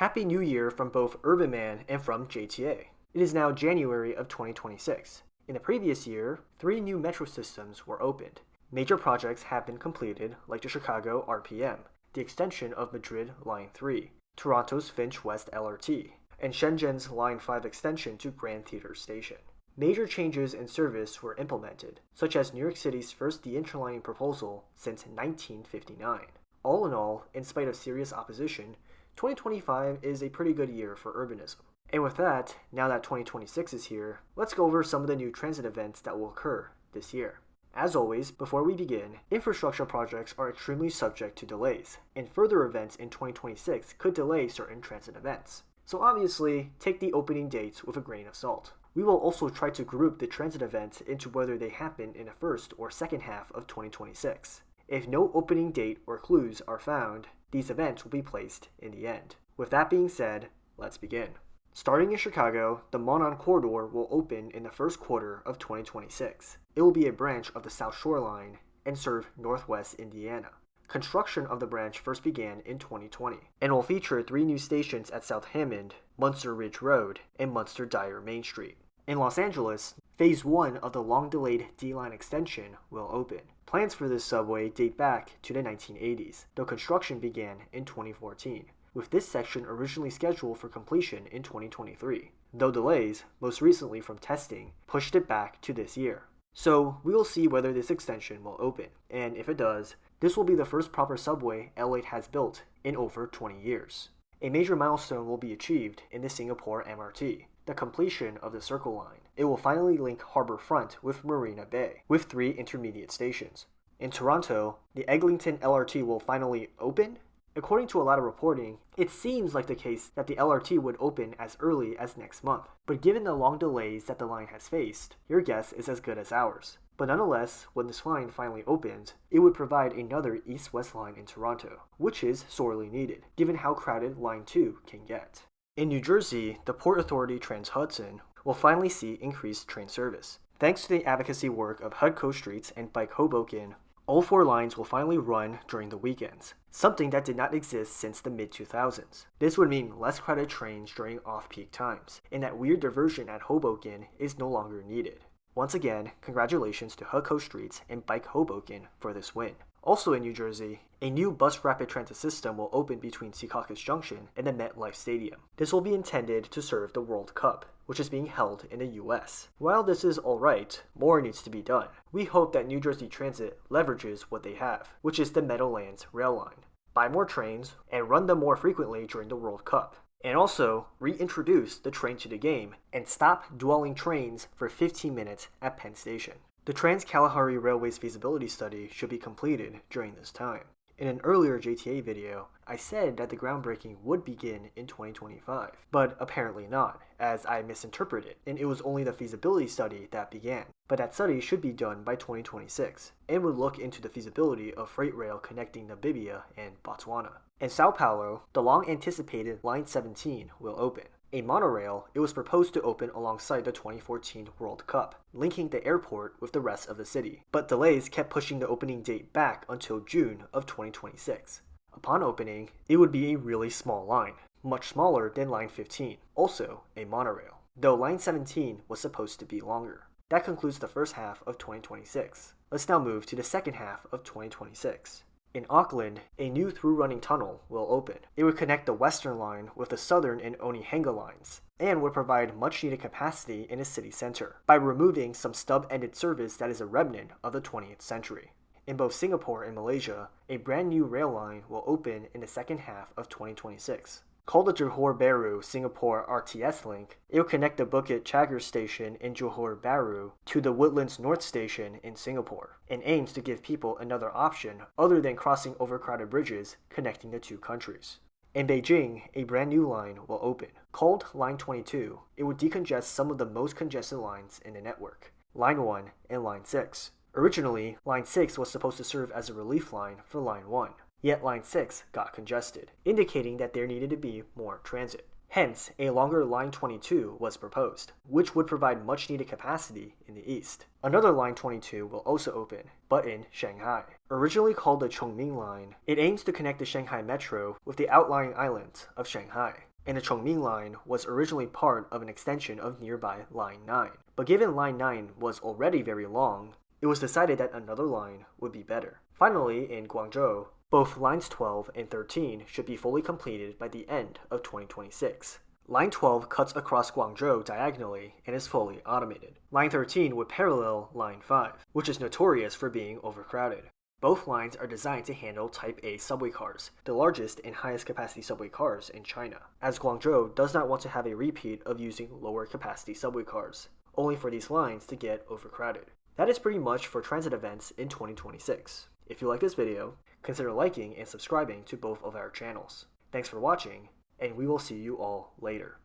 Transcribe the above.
Happy New Year from both Urban Man and from JTA. It is now January of 2026. In the previous year, 3 new metro systems were opened. Major projects have been completed, like the Chicago RPM, the extension of Madrid Line 3, Toronto's Finch West LRT, and Shenzhen's Line 5 extension to Grand Theatre Station. Major changes in service were implemented, such as New York City's first de-interlining proposal since 1959. All in all, in spite of serious opposition, 2025 is a pretty good year for urbanism. And with that, now that 2026 is here, let's go over some of the new transit events that will occur this year. As always, before we begin, infrastructure projects are extremely subject to delays, and further events in 2026 could delay certain transit events. So obviously, take the opening dates with a grain of salt. We will also try to group the transit events into whether they happen in the first or second half of 2026. If no opening date or clues are found, these events will be placed in the end. With that being said, let's begin. Starting in Chicago, the Monon Corridor will open in the first quarter of 2026. It will be a branch of the South Shore Line and serve Northwest Indiana. Construction of the branch first began in 2020 and will feature 3 new stations at South Hammond, Munster Ridge Road, and Munster Dyer Main Street. In Los Angeles, Phase 1 of the long-delayed D-Line extension will open. Plans for this subway date back to the 1980s, though construction began in 2014, with this section originally scheduled for completion in 2023, though delays, most recently from testing, pushed it back to this year. So we will see whether this extension will open, and if it does, this will be the first proper subway LA has built in over 20 years. A major milestone will be achieved in the Singapore MRT, the completion of the Circle Line. It will finally link Harbor Front with Marina Bay, with 3 intermediate stations. In Toronto, the Eglinton LRT will finally open? According to a lot of reporting, it seems like the case that the LRT would open as early as next month. But given the long delays that the line has faced, your guess is as good as ours. But nonetheless, when this line finally opens, it would provide another east-west line in Toronto, which is sorely needed, given how crowded Line 2 can get. In New Jersey, the Port Authority Trans-Hudson will finally see increased train service. Thanks to the advocacy work of HUD Streets and Bike Hoboken, all 4 lines will finally run during the weekends, something that did not exist since the mid-2000s. This would mean less crowded trains during off-peak times, and that weird diversion at Hoboken is no longer needed. Once again, congratulations to HUD Streets and Bike Hoboken for this win. Also in New Jersey, a new bus rapid transit system will open between Secaucus Junction and the MetLife Stadium. This will be intended to serve the World Cup, which is being held in the US. While this is alright, more needs to be done. We hope that New Jersey Transit leverages what they have, which is the Meadowlands rail line. Buy more trains and run them more frequently during the World Cup. And also, reintroduce the train to the game and stop dwelling trains for 15 minutes at Penn Station. The Trans-Kalahari Railway's feasibility study should be completed during this time. In an earlier JTA video, I said that the groundbreaking would begin in 2025, but apparently not, as I misinterpreted, and it was only the feasibility study that began. But that study should be done by 2026, and would look into the feasibility of freight rail connecting Namibia and Botswana. In Sao Paulo, the long-anticipated Line 17 will open. A monorail, it was proposed to open alongside the 2014 World Cup, linking the airport with the rest of the city. But delays kept pushing the opening date back until June of 2026. Upon opening, it would be a really small line, much smaller than Line 15, also a monorail, though Line 17 was supposed to be longer. That concludes the first half of 2026. Let's now move to the second half of 2026. In Auckland, a new through-running tunnel will open. It would connect the Western Line with the Southern and Onehunga lines, and would provide much-needed capacity in the city center by removing some stub-ended service that is a remnant of the 20th century. In both Singapore and Malaysia, a brand new rail line will open in the second half of 2026. Called the Johor Bahru Singapore RTS link, it will connect the Bukit Chagres station in Johor Bahru to the Woodlands North station in Singapore, and aims to give people another option other than crossing overcrowded bridges connecting the 2 countries. In Beijing, a brand new line will open. Called Line 22, it would decongest some of the most congested lines in the network, Line 1 and Line 6. Originally, Line 6 was supposed to serve as a relief line for Line 1. Yet Line 6 got congested, indicating that there needed to be more transit. Hence, a longer Line 22 was proposed, which would provide much-needed capacity in the east. Another Line 22 will also open, but in Shanghai. Originally called the Chongming Line, it aims to connect the Shanghai Metro with the outlying islands of Shanghai. and the Chongming Line was originally part of an extension of nearby Line 9. But given Line 9 was already very long, it was decided that another line would be better. Finally, in Guangzhou, both Lines 12 and 13 should be fully completed by the end of 2026. Line 12 cuts across Guangzhou diagonally and is fully automated. Line 13 would parallel Line 5, which is notorious for being overcrowded. Both lines are designed to handle Type A subway cars, the largest and highest capacity subway cars in China, as Guangzhou does not want to have a repeat of using lower capacity subway cars, only for these lines to get overcrowded. That is pretty much for transit events in 2026. If you like this video, consider liking and subscribing to both of our channels. Thanks for watching, and we will see you all later.